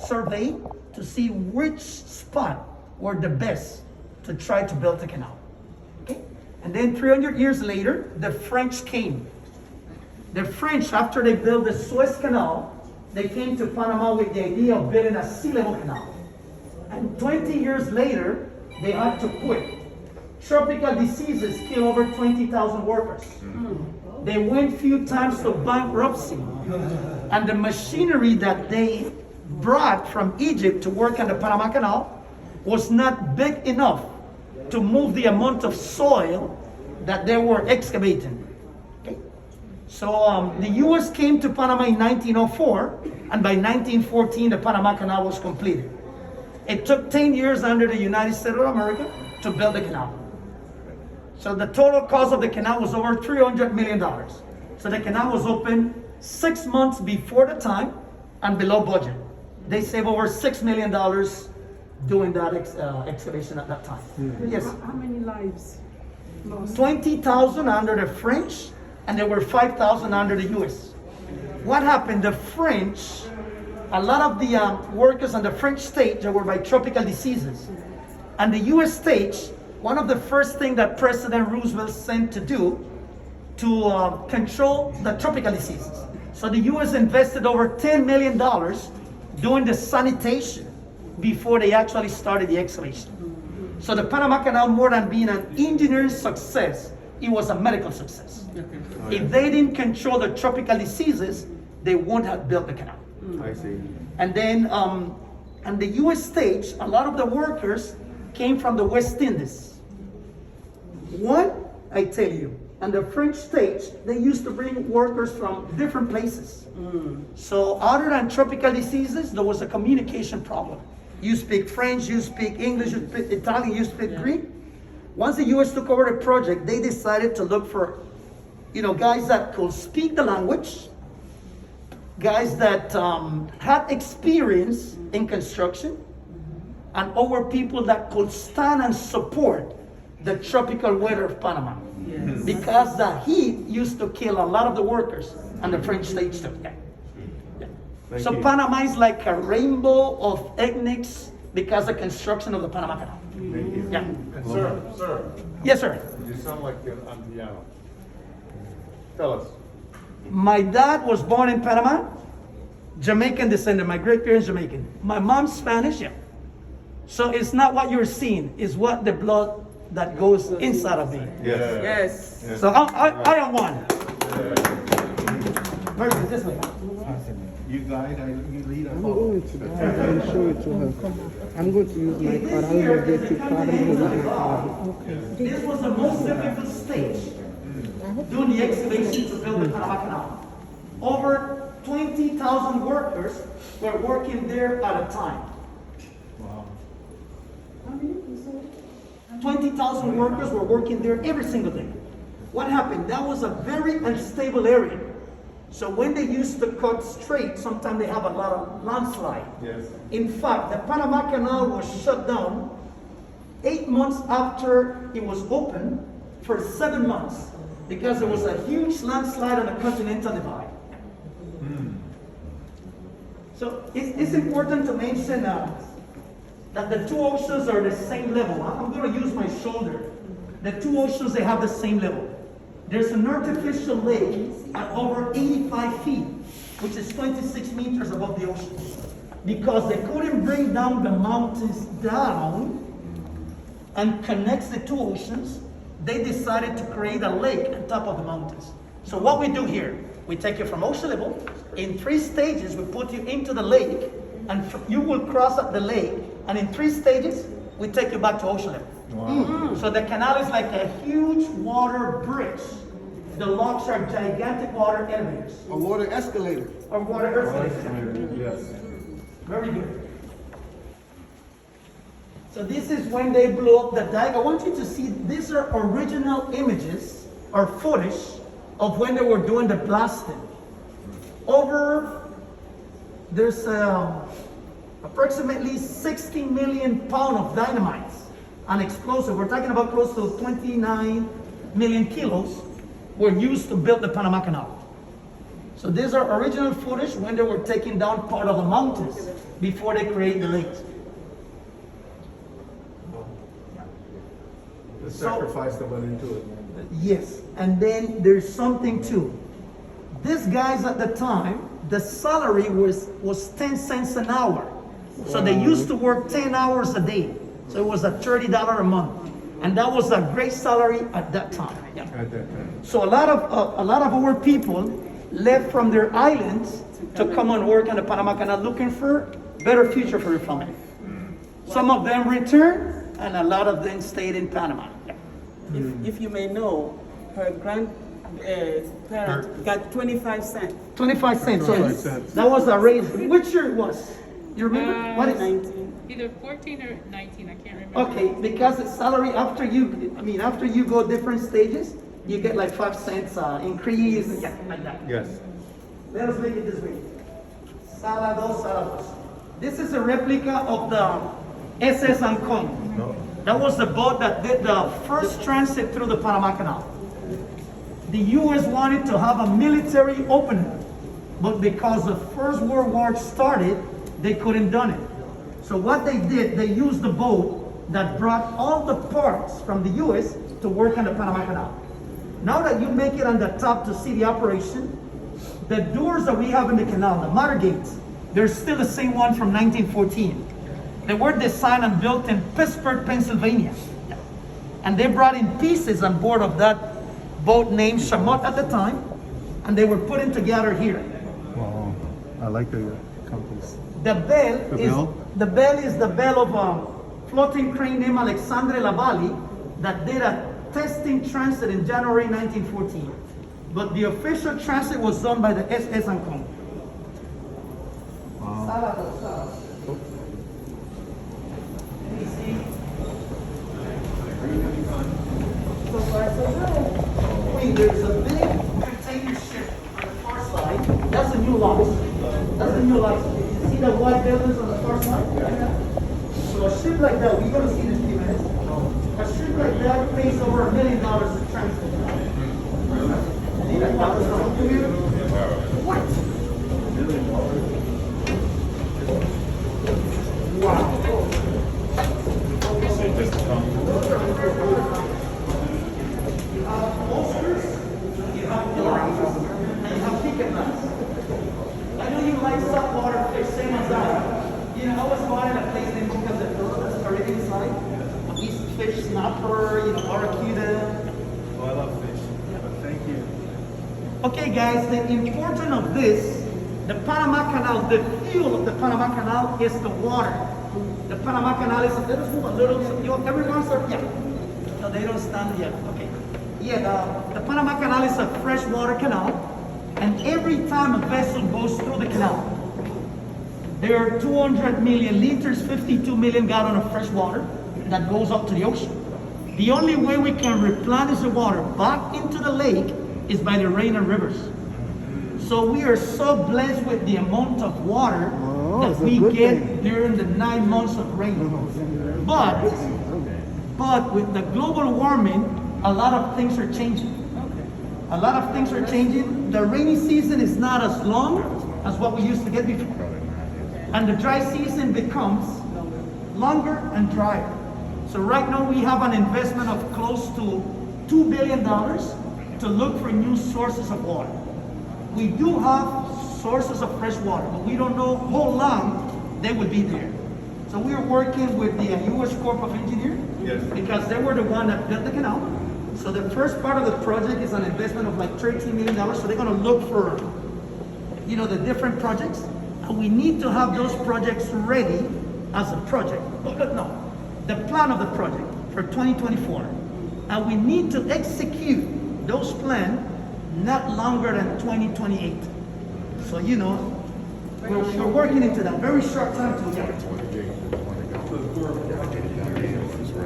survey to see which spot were the best to try to build the canal. Okay? And then 300 years later, the French came. The French, after they built the Suez Canal, they came to Panama with the idea of building a sea level canal. And 20 years later, they had to quit. Tropical diseases kill over 20,000 workers. They went few times to bankruptcy. And the machinery that they brought from Egypt to work on the Panama Canal was not big enough to move the amount of soil that they were excavating. Okay? So the US came to Panama in 1904, and by 1914 the Panama Canal was completed. It took 10 years under the United States of America to build the canal. So the total cost of the canal was over $300 million. So the canal was open 6 months before the time and below budget. They saved over $6 million doing that excavation at that time. Yes. How many lives lost? 20,000 under the French, and there were 5,000 under the US. What happened? The French, a lot of the workers on the French stage were by tropical diseases. And the US stage, one of the first things that President Roosevelt sent to do to control the tropical diseases. So the US invested over $10 million doing the sanitation before they actually started the excavation. So the Panama Canal, more than being an engineering success, it was a medical success. If they didn't control the tropical diseases, they wouldn't have built the canal. I see. And then, on the US stage, a lot of the workers came from the West Indies. One, I tell you, on the French stage, they used to bring workers from different places. So other than tropical diseases, there was a communication problem. You speak French, you speak English, you speak Italian, you speak Greek. Once the US took over the project, they decided to look for, guys that could speak the language, guys that had experience in construction, and over people that could stand and support the tropical weather of Panama. Yes. Because the heat used to kill a lot of the workers on the French stage too. Yeah. So you. Panama is like a rainbow of ethnics because of the construction of the Panama Canal. Thank you. Yeah. And sir, Yes, sir. you sound like an Antiano. Tell us. My dad was born in Panama, Jamaican descendant. My great parents Jamaican. My mom's Spanish. Yeah. So it's not what you're seeing; it's what the blood that goes inside of me. Yes. Yes. So I am one. Where is it? This way. You guide, you lead. I'm going to guide and show it to her. I'm going to use my card. I'm going to get your card. I'm going to use my card. Okay. This was the most difficult stage doing the excavation to build the Panama Canal. Over 20,000 workers were working there at a time. Wow. 20,000 workers were working there every single day. What happened? That was a very unstable area. So when they used to cut straight, sometimes they have a lot of landslide. Yes. In fact, the Panama Canal was shut down 8 months after it was open for 7 months because there was a huge landslide on the Continental Divide. So it's important to mention that the two oceans are the same level. I'm going to use my shoulder. The two oceans, they have the same level. There's an artificial lake at over 85 feet, which is 26 meters above the ocean. Because they couldn't bring down the mountains down and connect the two oceans, they decided to create a lake on top of the mountains. So what we do here, we take you from ocean level, in 3 stages we put you into the lake, and you will cross up the lake, and in 3 stages we take you back to ocean level. Wow. So the canal is like a huge water bridge. The locks are gigantic water elevators. A water escalator. Or water escalators. Yes. Very good. So this is when they blew up the dike. I want you to see, these are original images or footage of when they were doing the blasting. There's approximately 60 million pounds of dynamite and explosive. We're talking about close to 29 million kilos were used to build the Panama Canal. So these are original footage when they were taking down part of the mountains before they create the lakes. The sacrifice that went into it. Yes, and then there's something too. These guys at the time, the salary was 10 cents an hour. So they used to work 10 hours a day. So it was a $30 a month. And that was a great salary at that time. Yeah. At that time. So a lot of our people left from their islands to come and work on the Panama Canal looking for better future for their family. Some of them returned and a lot of them stayed in Panama. Yeah. If you may know, her grandparent got 25 cents. 25 cents. So 25 cents. that was a raise. Which year it was? You remember? What is 19. Either 14 or 19, I can't remember. Okay, because the salary after you go different stages, you get like 5 cents increase, yeah, like that. Yes. Let us make it this way. Salados. This is a replica of the SS Ancon. No. That was the boat that did the first transit through the Panama Canal. The U.S. wanted to have a military opening, but because the First World War started, they couldn't done it. So what they did, they used the boat that brought all the parts from the U.S. to work on the Panama Canal. Now that you make it on the top to see the operation, the doors that we have in the canal, the motor gates, they're still the same one from 1914. They were designed and built in Pittsburgh, Pennsylvania. And they brought in pieces on board of that boat named Chamot at the time, and they were putting together here. Wow. I like the compass. The bell The is bell? the bell is the bell of a floating crane named Alexandre Lavallee that did a testing transit in January 1914. But the official transit was done by the SS Ancon. Let me see. So far, so good. Wait, there's a big container ship on the far side. That's a new lot. That's a new lot. You see the white buildings on the far side? So a ship like that, we're gonna see in a few minutes. A ship like that pays over $1 million to transit. What? Wow. You have posters, you have pillars, and you have picket lines. I know you like saltwater fish, same as I. You know, I was going in a place named Boca del Toro, that's Caribbean side. These fish, snapper, barracuda. Oh, I love fish. But thank you. Okay, guys, the importance of this, the Panama Canal, the fuel of the Panama Canal is the water. The Panama Canal is, let us move a little, everyone's, yeah. No, they don't stand yet, okay. Yeah, the Panama Canal is a freshwater canal, and every time a vessel goes through the canal, there are 200 million liters, 52 million gallons of fresh water that goes up to the ocean. The only way we can replenish the water back into the lake is by the rain and rivers. So we are so blessed with the amount of water that it's a we good get thing. during the 9 months of rain. But with the global warming, a lot of things are changing. A lot of things are changing. The rainy season is not as long as what we used to get before. And the dry season becomes longer and drier. So right now we have an investment of close to $2 billion to look for new sources of water. We do have sources of fresh water, but we don't know how long they will be there. So we are working with the U.S. Corps of Engineers, Yes. because they were the one that built the canal. So the first part of the project is an investment of like $13 million. So they're going to look for, the different projects, and we need to have those projects ready as a project. No, the plan of the project for 2024, and we need to execute those plans not longer than 2028. So we're working into that very short time to get.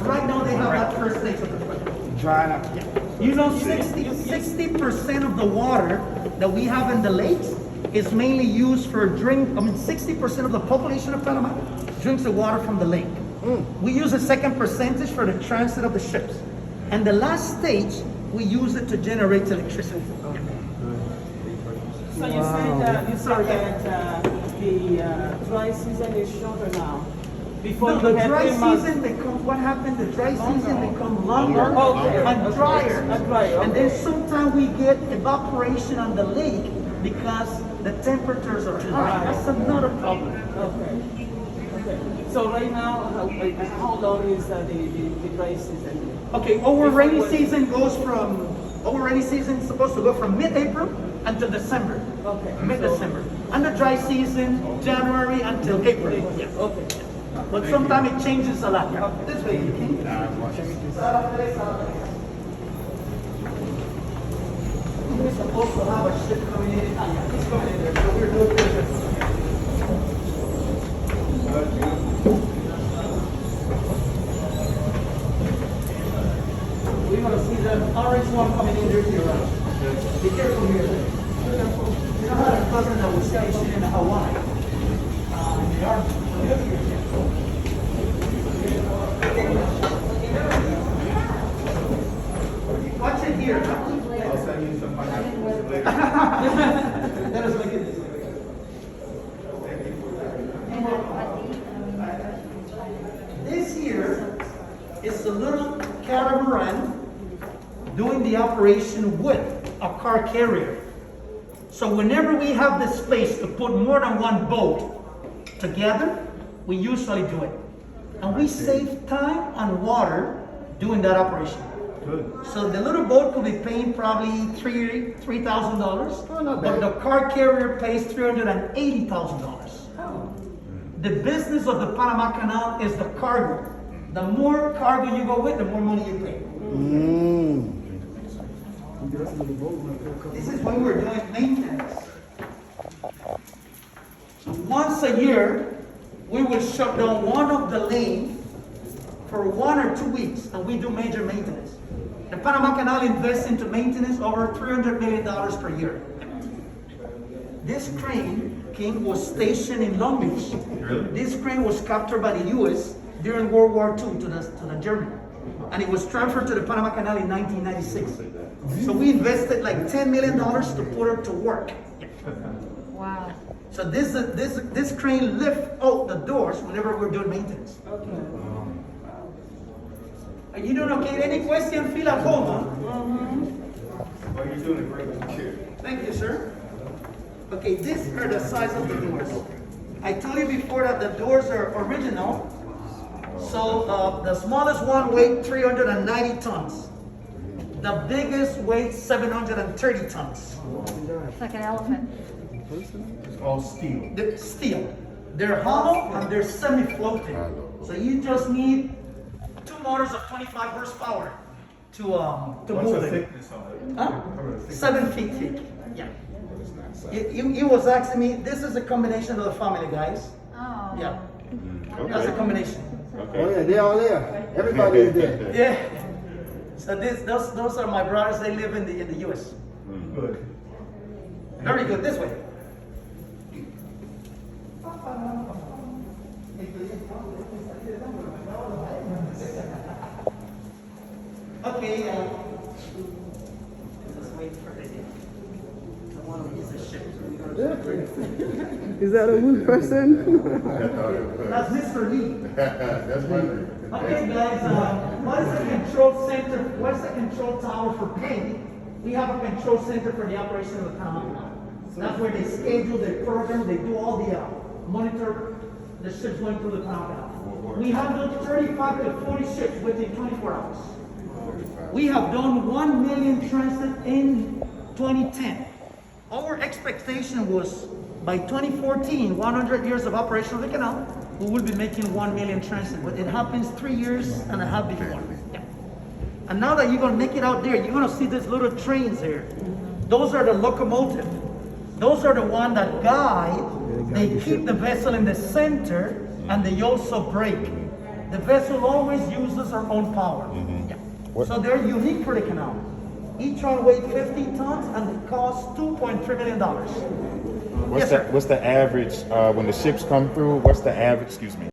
Right now they have that first stage of the project. Dry up. 60% of the water that we have in the lakes is mainly used for drink. 60% of the population of Panama drinks the water from the lake. We use a second percentage for the transit of the ships. And the last stage, we use it to generate electricity. So you said that the dry season is shorter now. Before No, you the had dry 3 months. season become, what happened, the dry season become longer Okay. and drier. And drier, And then okay. sometimes we get evaporation on the lake because the temperatures are high. That's another problem. Okay. Okay. So right now, how long is the dry season? Okay, our rainy season goes from, our rainy season is supposed to go from mid-April until December. Okay. Mid-December. And the dry season, January until April. Yeah. Okay. But sometimes it changes a lot. This way, okay? We're supposed to have a ship coming in. Ah, yeah, it's coming in there. So we're doing this. We're gonna see the orange one coming in there too, right? Be careful here. Be careful. You know how the cousin that was stationed in Hawaii? They are. Watch it here. I'll send you some pineapples later. Let us look at this. This here is the little catamaran doing the operation with a car carrier. So whenever we have the space to put more than one boat together, we usually do it. And we save time and water doing that operation. Good. So the little boat could be paying probably $3,000, Oh, not but bad. the car carrier pays $380,000. The business of the Panama Canal is the cargo. The more cargo you go with, the more money you pay. This is when we're doing maintenance. So once a year, we will shut down one of the lanes for 1 or 2 weeks, and we do major maintenance. The Panama Canal invests into maintenance over $300 million per year. This crane was stationed in Long Beach. Really? This crane was captured by the U.S. during World War II to the German, and it was transferred to the Panama Canal in 1996. So we invested like $10 million to put it to work. Wow. So this crane lifts out the doors whenever we're doing maintenance. Are you doing okay? Any question? Feel at home, huh? Well, you're doing a great job. Thank you, sir. Okay, these are the size of the doors. I told you before that the doors are original. So the smallest one weighs 390 tons. The biggest weighs 730 tons. It's like an elephant. It's all steel. They're steel. They're hollow and they're semi-floating. So you just need 2 motors of 25 horsepower to What's move the it. thickness of it? Huh? How about the thickness? 7 feet thick. Yeah. He was asking me, this is a combination of the family, guys. Oh. Yeah. That's a combination. Oh yeah, they're all there. Everybody is there. Yeah. So those are my brothers. They live in the U.S. Good. Very good. This way. Okay. Just wait for it. I want to use the ship. Is that a good person? That's Mr. Lee. That's funny. Okay, guys, what is the control center? What's the control tower for pay? We have a control center for the operation of the Panama Canal. That's where they schedule, they program, they do all the monitor the ships going through the Panama Canal. We have done 35 to 40 ships within 24 hours. We have done 1 million transit in 2010. Our expectation was by 2014, 100 years of operation of the canal, we will be making 1 million transit, but it happens 3.5 years before. Yeah. And now that you're gonna make it out there, you're gonna see these little trains here. Those are the locomotive. Those are the one that guide, they keep the vessel in the center, and they also brake. The vessel always uses her own power. Yeah. So they're unique for the canal. Each one weighs 50 tons and it costs $2.3 million. Yes, sir. What's the average when the ships come through? What's the average? Excuse me.